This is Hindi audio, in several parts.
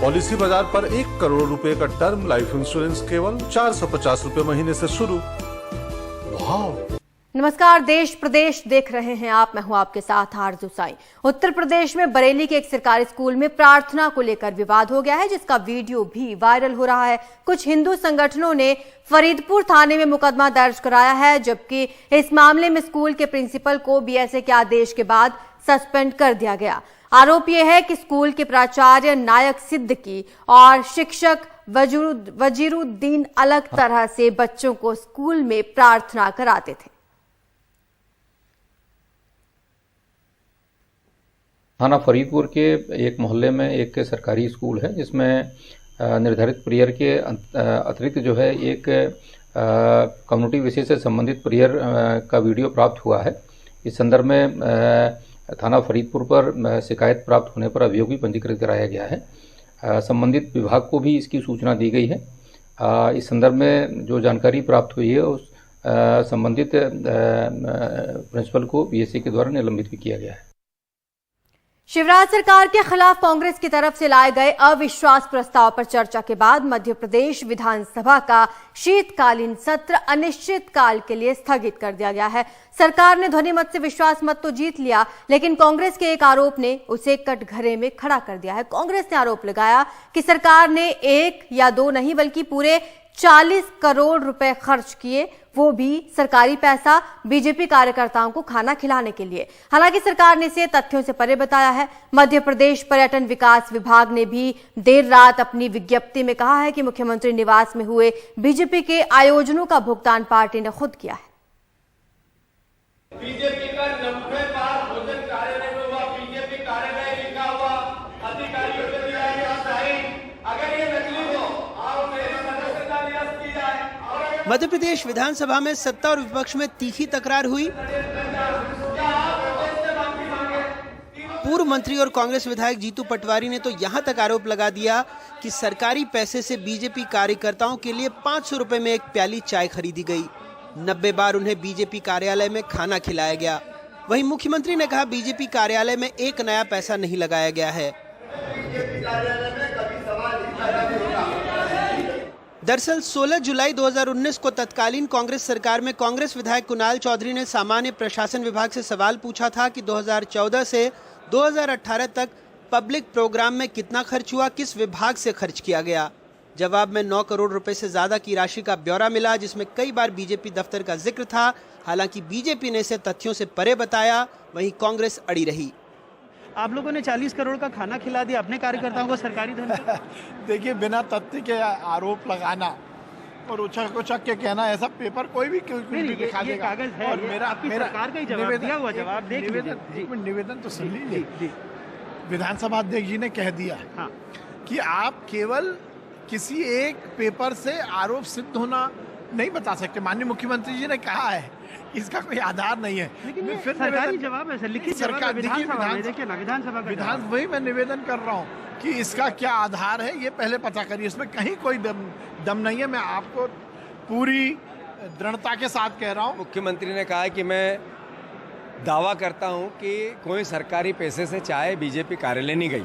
पॉलिसी बाजार पर 1 करोड़ रुपए का टर्म लाइफ इंश्योरेंस केवल 450 रुपए महीने से शुरू। वाह! नमस्कार, देश प्रदेश देख रहे हैं आप। मैं हूं आपके साथ आरजू साई। उत्तर प्रदेश में बरेली के एक सरकारी स्कूल में प्रार्थना को लेकर विवाद हो गया है, जिसका वीडियो भी वायरल हो रहा है। कुछ हिंदू संगठनों ने फरीदपुर थाने में मुकदमा दर्ज कराया है, जबकि इस मामले में स्कूल के प्रिंसिपल को बीएसए के आदेश के बाद सस्पेंड कर दिया गया। आरोप यह है कि स्कूल के प्राचार्य नायक सिद्दीकी और शिक्षक वजीरुद्दीन अलग तरह से बच्चों को स्कूल में प्रार्थना कराते थे। थाना फरीदपुर के एक मोहल्ले में एक सरकारी स्कूल है, जिसमें निर्धारित पीरियड के अतिरिक्त जो है एक कम्युनिटी विषय से संबंधित पीरियड का वीडियो प्राप्त हुआ है। इस संदर्भ में थाना फरीदपुर पर शिकायत प्राप्त होने पर अभियोग भी पंजीकृत कराया गया है। संबंधित विभाग को भी इसकी सूचना दी गई है। इस संदर्भ में जो जानकारी प्राप्त हुई है उस संबंधित प्रिंसिपल को बीएसए के द्वारा निलंबित भी किया गया है। शिवराज सरकार के खिलाफ कांग्रेस की तरफ से लाए गए अविश्वास प्रस्ताव पर चर्चा के बाद मध्य प्रदेश विधानसभा का शीतकालीन सत्र अनिश्चित काल के लिए स्थगित कर दिया गया है। सरकार ने ध्वनिमत से विश्वास मत तो जीत लिया, लेकिन कांग्रेस के एक आरोप ने उसे कटघरे में खड़ा कर दिया है। कांग्रेस ने आरोप लगाया कि सरकार ने 1 या 2 नहीं बल्कि पूरे 40 करोड़ रुपए खर्च किए, वो भी सरकारी पैसा बीजेपी कार्यकर्ताओं को खाना खिलाने के लिए। हालांकि सरकार ने इसे तथ्यों से परे बताया है। मध्य प्रदेश पर्यटन विकास विभाग ने भी देर रात अपनी विज्ञप्ति में कहा है कि मुख्यमंत्री निवास में हुए बीजेपी के आयोजनों का भुगतान पार्टी ने खुद किया है। बीजेपी का 90 बार भोजन कार्यालय में हुआ, बीजेपी कार्यालय लिखा हुआ, अधिकारियों से दिया गया साइन। अगर ये नकली हो और मेरी सदस्यता निरस्त की जाए। मध्य प्रदेश विधानसभा में सत्ता और विपक्ष में तीखी तकरार हुई। पूर्व मंत्री और कांग्रेस विधायक जीतू पटवारी ने तो यहां तक आरोप लगा दिया कि सरकारी पैसे से बीजेपी कार्यकर्ताओं के लिए 500 रुपए में एक प्याली चाय खरीदी गई। 90 बार उन्हें बीजेपी कार्यालय में खाना खिलाया गया। वहीं मुख्यमंत्री ने कहा बीजेपी कार्यालय में एक नया पैसा नहीं लगाया गया है। दरअसल 16 जुलाई 2019 को तत्कालीन कांग्रेस सरकार में कांग्रेस विधायक कुणाल चौधरी ने सामान्य प्रशासन विभाग से सवाल पूछा था कि 2014 से 2018 तक पब्लिक प्रोग्राम में कितना खर्च हुआ, किस विभाग से खर्च किया गया। जवाब में 9 करोड़ रुपए से ज्यादा की राशि का ब्यौरा मिला, जिसमें कई बार बीजेपी दफ्तर का जिक्र था। हालांकि बीजेपी ने इसे तथ्यों से परे बताया, वहीं कांग्रेस अड़ी रही। आप लोगों ने 40 करोड़ का खाना खिला दिया अपने कार्यकर्ताओं को सरकारी धन से। देखिए, बिना तथ्य के आरोप लगाना और उछक उछक के कहना, ऐसा पेपर कोई भी दिखा देगा। कागज है, और मेरा सरकार का ही जवाब दिया हुआ जवाब देख निवेदन तो सुन लीजिए। विधानसभा अध्यक्ष जी ने कह दिया कि आप केवल किसी एक पेपर से आरोप सिद्ध होना नहीं बता सकते। माननीय मुख्यमंत्री जी ने कहा है, इसका कोई आधार नहीं है। लेकिन फिर सरकारी जवाब है, लिखित सरकार विधानसभा वही मैं निवेदन कर रहा हूँ कि इसका क्या आधार है, ये पहले पता करिए। इसमें कहीं कोई दम नहीं है। मैं आपको पूरी दृढ़ता के साथ कह रहा हूँ। मुख्यमंत्री ने कहा कि मैं दावा करता हूँ कि कोई सरकारी पैसे से चाय बीजेपी कार्यालय नहीं गई।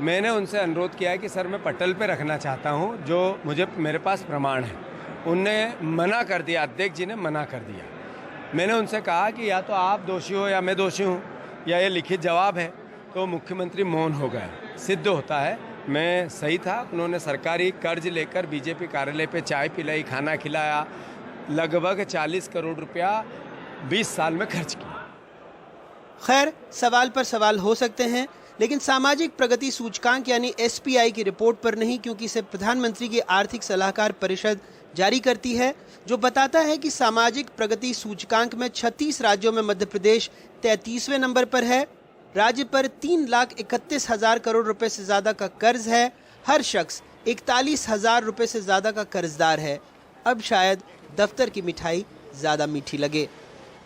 मैंने उनसे अनुरोध किया है कि सर मैं पटल पे रखना चाहता हूँ, जो मेरे पास प्रमाण है। उनने मना कर दिया, अध्यक्ष जी ने मना कर दिया। मैंने उनसे कहा कि या तो आप दोषी हो या मैं दोषी हूँ, या ये लिखित जवाब है। तो मुख्यमंत्री मौन हो गए। सिद्ध होता है मैं सही था। उन्होंने सरकारी कर्ज लेकर बीजेपी कार्यालय पे चाय पिलाई, खाना खिलाया। लगभग 40 करोड़ रुपया 20 साल में खर्च किया। खैर, सवाल पर सवाल हो सकते हैं, लेकिन सामाजिक प्रगति सूचकांक यानी SPI की रिपोर्ट पर नहीं, क्योंकि इसे प्रधानमंत्री की आर्थिक सलाहकार परिषद जारी करती है, जो बताता है कि सामाजिक प्रगति सूचकांक में 36 राज्यों में मध्य प्रदेश 33वें नंबर पर है। राज्य पर 3,31,000 करोड़ रुपए से ज्यादा का कर्ज है। हर शख्स 41,000 रुपए से ज्यादा का कर्जदार है। अब शायद दफ्तर की मिठाई ज्यादा मीठी लगे।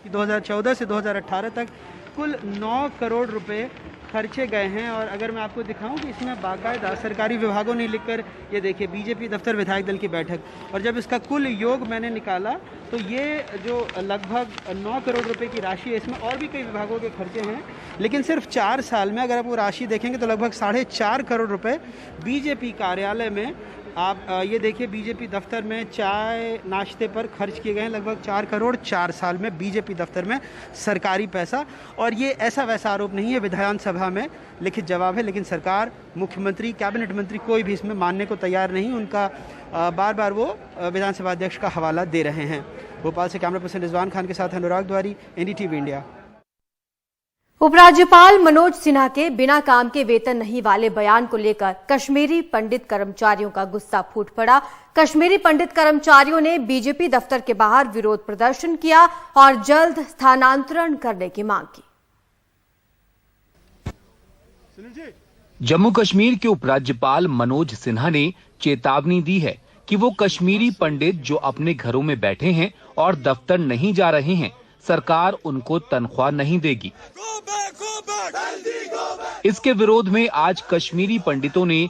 2014 से 2018 तक कुल 9 करोड़ रुपए खर्चे गए हैं। और अगर मैं आपको दिखाऊं कि इसमें बाकायदा सरकारी विभागों ने लिखकर, ये देखिए बीजेपी दफ्तर विधायक दल की बैठक, और जब इसका कुल योग मैंने निकाला तो ये जो लगभग 9 करोड़ रुपए की राशि है, इसमें और भी कई विभागों के खर्चे हैं, लेकिन सिर्फ 4 साल में अगर आप वो राशि देखेंगे तो लगभग 4.5 करोड़ रुपए बीजेपी कार्यालय में, आप ये देखिए बीजेपी दफ्तर में चाय नाश्ते पर खर्च किए गए हैं लगभग 4 करोड़ 4 साल में बीजेपी दफ्तर में सरकारी पैसा। और ये ऐसा वैसा आरोप नहीं है, विधानसभा में लिखित जवाब है, लेकिन सरकार, मुख्यमंत्री, कैबिनेट मंत्री कोई भी इसमें मानने को तैयार नहीं। उनका बार बार वो विधानसभा अध्यक्ष का हवाला दे रहे हैं। भोपाल से कैमरा पर्सन रिजवान खान के साथ अनुराग द्वारी, NDTV इंडिया। उपराज्यपाल मनोज सिन्हा के बिना काम के वेतन नहीं वाले बयान को लेकर कश्मीरी पंडित कर्मचारियों का गुस्सा फूट पड़ा। कश्मीरी पंडित कर्मचारियों ने बीजेपी दफ्तर के बाहर विरोध प्रदर्शन किया और जल्द स्थानांतरण करने की मांग की। जम्मू कश्मीर के उपराज्यपाल मनोज सिन्हा ने चेतावनी दी है कि वो कश्मीरी पंडित जो अपने घरों में बैठे हैं और दफ्तर नहीं जा रहे हैं, सरकार उनको तनख्वाह नहीं देगी। इसके विरोध में आज कश्मीरी पंडितों ने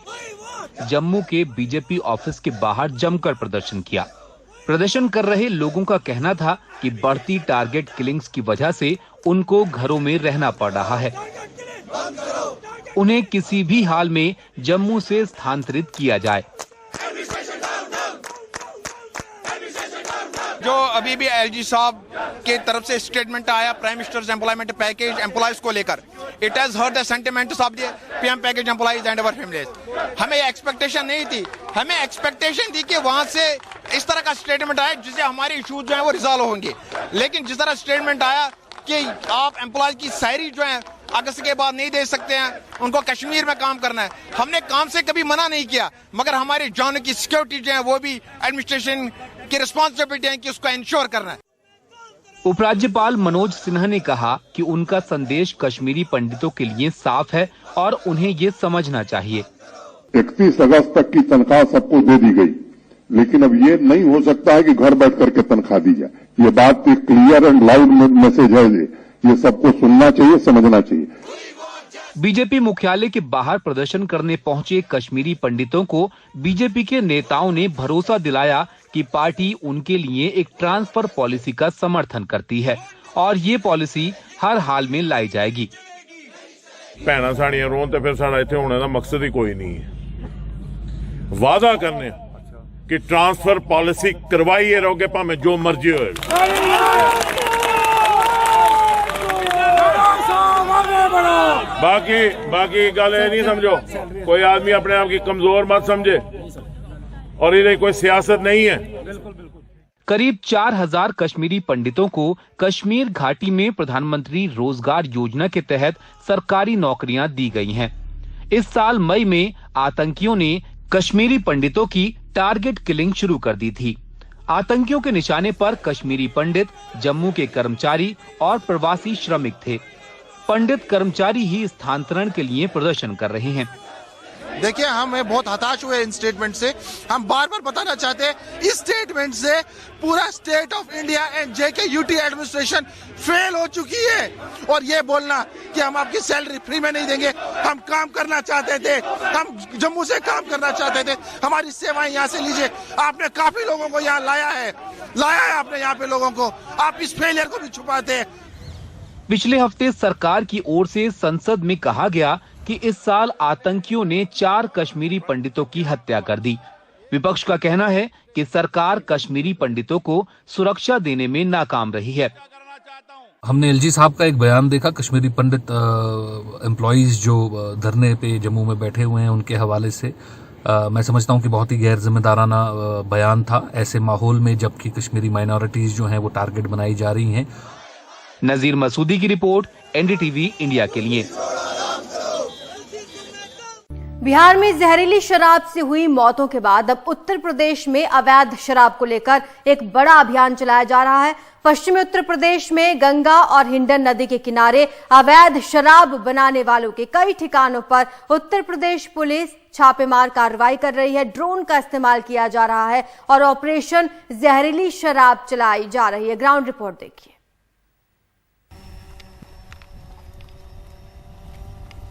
जम्मू के बीजेपी ऑफिस के बाहर जमकर प्रदर्शन किया। प्रदर्शन कर रहे लोगों का कहना था कि बढ़ती टारगेट किलिंग्स की वजह से उनको घरों में रहना पड़ रहा है। उन्हें किसी भी हाल में जम्मू से स्थानांतरित किया जाए। जो अभी भी LG साहब के तरफ से स्टेटमेंट आया prime ministers employment package employees को लेकर, it has hurt the sentiments of the PM package employees and our families. हमें एक्सपेक्टेशन नहीं थी, हमें एक्सपेक्टेशन थी कि वहां से इस तरह का स्टेटमेंट आए जिससे हमारे इश्यूज जो है वो रिजॉल्व होंगे, लेकिन जिस तरह स्टेटमेंट आया कि आप एम्प्लॉयज की सैलरी जो है अगस्त के बाद नहीं दे सकते हैं, उनको कश्मीर में काम करना है। हमने काम से कभी मना नहीं किया, मगर हमारी जानों की सिक्योरिटी जो है वो भी एडमिनिस्ट्रेशन की रिस्पॉन्सिबिलिटी है कि उसको इंश्योर करना है। उपराज्यपाल मनोज सिन्हा ने कहा कि उनका संदेश कश्मीरी पंडितों के लिए साफ है और उन्हें ये समझना चाहिए। 31 अगस्त तक की तनख्वाह सबको दे दी गई, लेकिन अब ये नहीं हो सकता है कि घर बैठ करके तनख्वाह दी जाए। ये बात एक क्लियर एंड लाउड मैसेज है, ये सबको सुनना चाहिए, समझना चाहिए। बीजेपी मुख्यालय के बाहर प्रदर्शन करने पहुंचे कश्मीरी पंडितों को बीजेपी के नेताओं ने भरोसा दिलाया कि पार्टी उनके लिए एक ट्रांसफर पॉलिसी का समर्थन करती है और ये पॉलिसी हर हाल में लाई जाएगी। भैणां साड़ियां रोन ते फिर साडा इत्थे होने दा मकसद ही कोई नहीं है। वादा करने कि ट्रांसफर पॉलिसी करवाइए रहोगे भावें जो मर्जी होए। बाकी गल नहीं समझो, कोई आदमी अपने आप की कमजोर मत समझे और ये कोई सियासत नहीं है। करीब 4000 कश्मीरी पंडितों को कश्मीर घाटी में प्रधानमंत्री रोजगार योजना के तहत सरकारी नौकरियां दी गई हैं। इस साल मई में आतंकियों ने कश्मीरी पंडितों की टारगेट किलिंग शुरू कर दी थी। आतंकियों के निशाने पर कश्मीरी पंडित, जम्मू के कर्मचारी और प्रवासी श्रमिक थे। पंडित कर्मचारी ही स्थानांतरण के लिए प्रदर्शन कर रहे हैं। देखिए, हम बहुत हताश हुए इन स्टेटमेंट से। हम बार बार बताना चाहते हैं, इस स्टेटमेंट से पूरा state of India and JKUT administration fail हो चुकी है। और ये बोलना कि हम आपकी सैलरी फ्री में नहीं देंगे, हम काम करना चाहते थे, हम जम्मू से काम करना चाहते थे, हमारी सेवाएं यहाँ से लीजिए। आपने काफी लोगों को यहाँ लाया है आपने यहाँ पे लोगों को, आप इस फेलियर को भी छुपाते हैं। पिछले हफ्ते सरकार की ओर से संसद में कहा गया कि इस साल आतंकियों ने 4 कश्मीरी पंडितों की हत्या कर दी। विपक्ष का कहना है कि सरकार कश्मीरी पंडितों को सुरक्षा देने में नाकाम रही है। हमने LG साहब का एक बयान देखा, कश्मीरी पंडित एम्प्लॉइज जो धरने पे जम्मू में बैठे हुए हैं उनके हवाले से। मैं समझता हूं कि बहुत ही गैर जिम्मेदाराना बयान था ऐसे माहौल में, जबकि कश्मीरी माइनॉरिटीज जो हैं वो टारगेट बनाई जा रही हैं। नजीर मसूदी की रिपोर्ट, NDTV इंडिया के लिए। बिहार में जहरीली शराब से हुई मौतों के बाद अब उत्तर प्रदेश में अवैध शराब को लेकर एक बड़ा अभियान चलाया जा रहा है। पश्चिमी उत्तर प्रदेश में गंगा और हिंडन नदी के किनारे अवैध शराब बनाने वालों के कई ठिकानों पर उत्तर प्रदेश पुलिस छापेमार कार्रवाई कर रही है। ड्रोन का इस्तेमाल किया जा रहा है और ऑपरेशन जहरीली शराब चलाई जा रही है। ग्राउंड रिपोर्ट देखिए।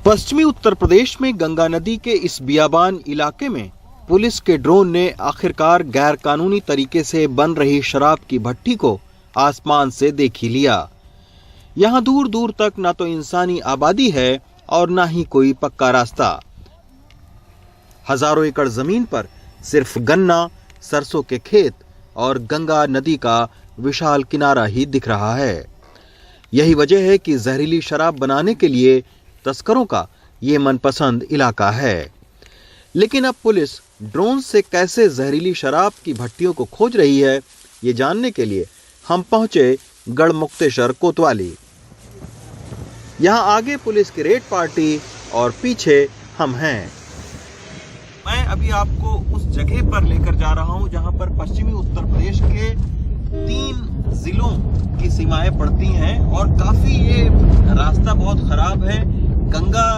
पश्चिमी उत्तर प्रदेश में गंगा नदी के इस बियाबान इलाके में पुलिस के ड्रोन ने आखिरकार गैर कानूनी तरीके से बन रही शराब की भट्टी को आसमान से देख ही लिया। यहाँ दूर दूर तक ना तो इंसानी आबादी है और ना ही कोई पक्का रास्ता। हजारों एकड़ जमीन पर सिर्फ गन्ना, सरसों के खेत और गंगा नदी का विशाल किनारा ही दिख रहा है। यही वजह है कि जहरीली शराब बनाने के लिए तस्करों का ये मनपसंद इलाका है। लेकिन अब पुलिस ड्रोन से कैसे जहरीली शराब की भट्टियों को खोज रही है, ये जानने के लिए हम पहुंचे गढ़मुक्तेश्वर कोतवाली। यहाँ आगे पुलिस की रेड पार्टी और पीछे हम हैं। मैं अभी आपको उस जगह पर लेकर जा रहा हूँ जहाँ पर पश्चिमी उत्तर प्रदेश के 3 जिलों की सीमाएं पड़ती हैं और काफी ये रास्ता बहुत खराब है। गंगा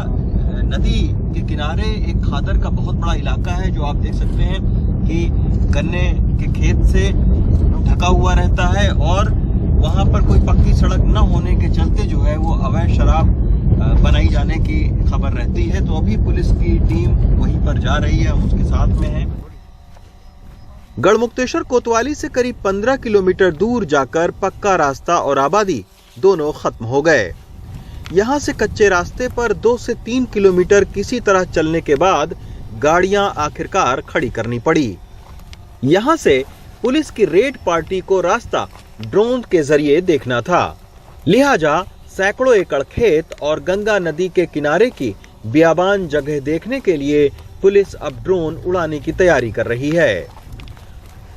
नदी के किनारे एक खादर का बहुत बड़ा इलाका है जो आप देख सकते हैं कि गन्ने के खेत से ढका हुआ रहता है और वहां पर कोई पक्की सड़क न होने के चलते जो है वो अवैध शराब बनाई जाने की खबर रहती है। तो अभी पुलिस की टीम वहीं पर जा रही है, हम उसके साथ में है। गढ़मुक्तेश्वर कोतवाली से करीब 15 किलोमीटर दूर जाकर पक्का रास्ता और आबादी दोनों खत्म हो गए। यहाँ से कच्चे रास्ते पर 2 से 3 किलोमीटर किसी तरह चलने के बाद गाड़ियां आखिरकार खड़ी करनी पड़ी। यहाँ से पुलिस की रेड पार्टी को रास्ता ड्रोन के जरिए देखना था, लिहाजा सैकड़ों एकड़ खेत और गंगा नदी के किनारे की बियाबान जगह देखने के लिए पुलिस अब ड्रोन उड़ाने की तैयारी कर रही है।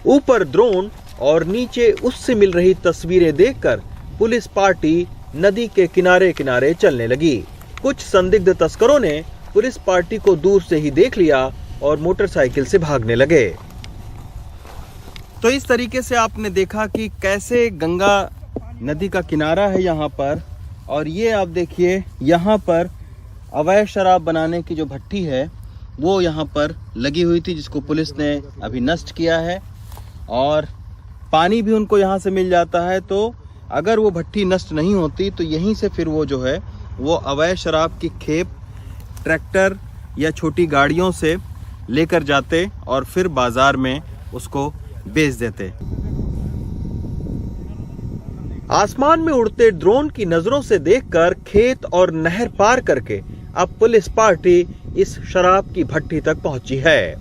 ऊपर ड्रोन और नीचे उससे मिल रही तस्वीरें देखकर पुलिस पार्टी नदी के किनारे किनारे चलने लगी। कुछ संदिग्ध तस्करों ने पुलिस पार्टी को दूर से ही देख लिया और मोटरसाइकिल से भागने लगे। तो इस तरीके से आपने देखा कि कैसे गंगा नदी का किनारा है यहाँ पर, और ये आप देखिए यहाँ पर अवैध शराब बनाने की जो भट्टी है वो यहाँ पर लगी हुई थी, जिसको पुलिस ने अभी नष्ट किया है और पानी भी उनको यहाँ से मिल जाता है। तो अगर वो भट्टी नष्ट नहीं होती तो यहीं से फिर वो जो है वो अवैध शराब की खेप ट्रैक्टर या छोटी गाड़ियों से लेकर जाते और फिर बाजार में उसको बेच देते। आसमान में उड़ते ड्रोन की नजरों से देखकर खेत और नहर पार करके अब पुलिस पार्टी इस शराब की भट्टी तक पहुंची है।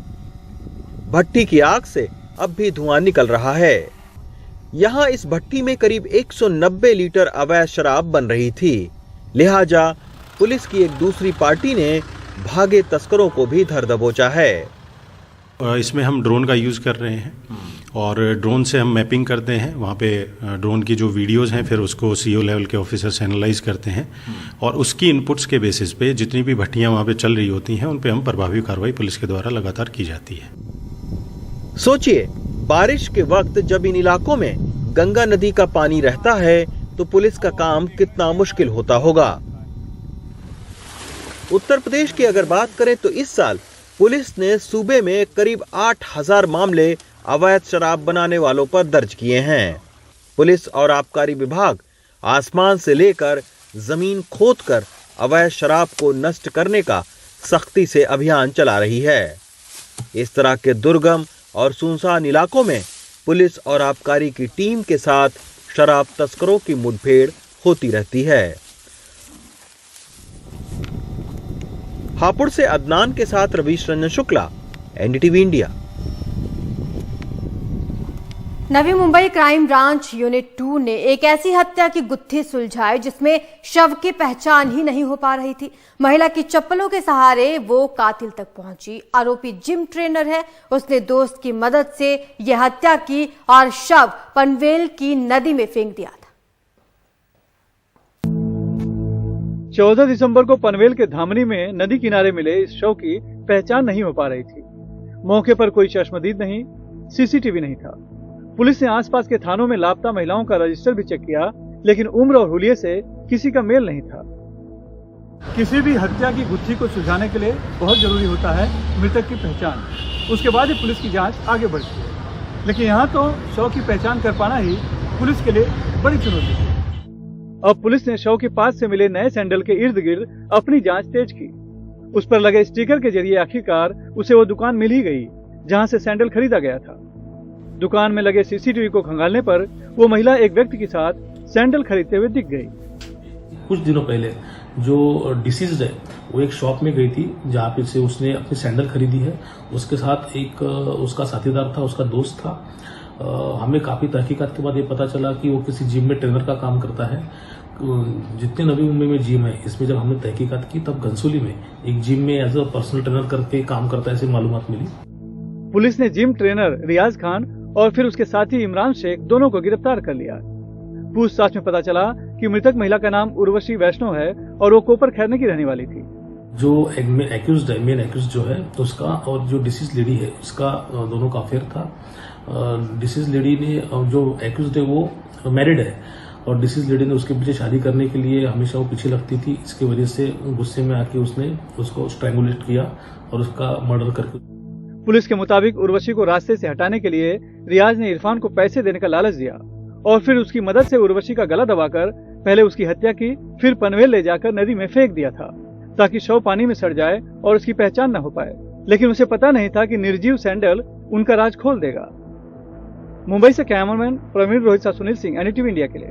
भट्टी की आग से अब भी धुआं निकल रहा है। यहाँ इस भट्टी में करीब 190 लीटर अवैध शराब बन रही थी, लिहाजा पुलिस की एक दूसरी पार्टी ने भागे तस्करों को भी धर दबोचा है। इसमें हम ड्रोन का यूज़ कर रहे हैं और ड्रोन से हम मैपिंग करते हैं। वहाँ पे ड्रोन की जो वीडियोस हैं फिर उसको सीओ लेवल के ऑफिसर्स एनालाइज करते हैं और उसकी इनपुट्स के बेसिस पे जितनी भी भट्टियाँ वहाँ पे चल रही होती हैं उन पे हम प्रभावी कार्रवाई पुलिस के द्वारा लगातार की जाती है। सोचिए, बारिश के वक्त जब इन इलाकों में गंगा नदी का पानी रहता है तो पुलिस का काम कितना मुश्किल होता होगा। उत्तर प्रदेश की अगर बात करें तो इस साल पुलिस ने सूबे में करीब 8000 मामले अवैध शराब बनाने वालों पर दर्ज किए हैं। पुलिस और आबकारी विभाग आसमान से लेकर जमीन खोदकर अवैध शराब को नष्ट करने का सख्ती से अभियान चला रही है। इस तरह के दुर्गम और सुनसान इलाकों में पुलिस और आबकारी की टीम के साथ शराब तस्करों की मुठभेड़ होती रहती है। हापुड़ से अदनान के साथ Ravish Ranjan Shukla, NDTV India. Navi Mumbai crime branch unit 2 ने एक ऐसी हत्या की गुत्थी सुलझाई जिसमें शव की पहचान ही नहीं हो पा रही थी। महिला की चप्पलों के सहारे वो कातिल तक पहुंची। आरोपी जिम ट्रेनर है। उसने दोस्त की मदद से यह हत्या की और शव पनवेल की नदी में फेंक दिया था। 14 दिसंबर को पनवेल के धामनी में नदी किनारे मिले इस शव की पहचान नहीं हो पा रही थी। मौके पर कोई चश्मदीद नहीं, सीसीटीवी नहीं था। पुलिस ने आसपास के थानों में लापता महिलाओं का रजिस्टर भी चेक किया, लेकिन उम्र और हुलिये से किसी का मेल नहीं था। किसी भी हत्या की गुत्थी को सुलझाने के लिए बहुत जरूरी होता है मृतक की पहचान, उसके बाद ही पुलिस की जांच आगे बढ़ती है। लेकिन यहाँ तो शव की पहचान कर पाना ही पुलिस के लिए बड़ी चुनौती है। अब पुलिस ने शव के पास से मिले नए सैंडल के इर्द गिर्द अपनी जांच तेज की। उस पर लगे स्टिकर के जरिए आखिरकार उसे वो दुकान मिल ही गई जहां से सैंडल खरीदा गया था। दुकान में लगे सीसीटीवी को खंगालने पर वो महिला एक व्यक्ति के साथ सैंडल खरीदते हुए दिख गई। कुछ दिनों पहले जो डिसीज्ड है वो एक शॉप में गई थी जहाँ पे से उसने अपनी सैंडल खरीदी है। उसके साथ एक उसका साथीदार था, उसका दोस्त था। हमें काफी तहकीकात के बाद ये पता चला कि वो किसी जिम में ट्रेनर का काम करता है। जितने नवी मुंबई में जिम है, इसमें जब हमने तहकीकात की तब घनसोली में एक जिम में एज अ पर्सनल ट्रेनर करके काम करता है, ऐसी मालूमात मिली। पुलिस ने जिम ट्रेनर रियाज खान और फिर उसके साथी इमरान शेख दोनों को गिरफ्तार कर लिया। पूछताछ में पता चला कि मृतक महिला का नाम उर्वशी वैष्णव है और वो कोपर खैरने की रहने वाली थी। जो मेन एक्यूज जो है उसका और जो डिसीज लेडी है उसका दोनों का अफेयर था। डिसीज लेडी ने जो एक्यूज है वो मैरिड है और डिसीज लेडी ने उसके पीछे शादी करने के लिए हमेशा वो पीछे लगती थी। इसकी वजह से गुस्से में आके उसने उसको स्ट्रैंगुलेट किया और उसका मर्डर करके। पुलिस के मुताबिक उर्वशी को रास्ते से हटाने के लिए रियाज ने इरफान को पैसे देने का लालच दिया और फिर उसकी मदद से उर्वशी का गला दबाकर पहले उसकी हत्या की, फिर पनवेल ले जाकर नदी में फेंक दिया था ताकि शव पानी में सड़ जाए और उसकी पहचान न हो पाए। लेकिन उसे पता नहीं था कि निर्जीव सैंडल उनका राज खोल देगा। मुंबई से कैमरामैन प्रवीण रोहित साथ सुनील सिंह, NDTV इंडिया के लिए।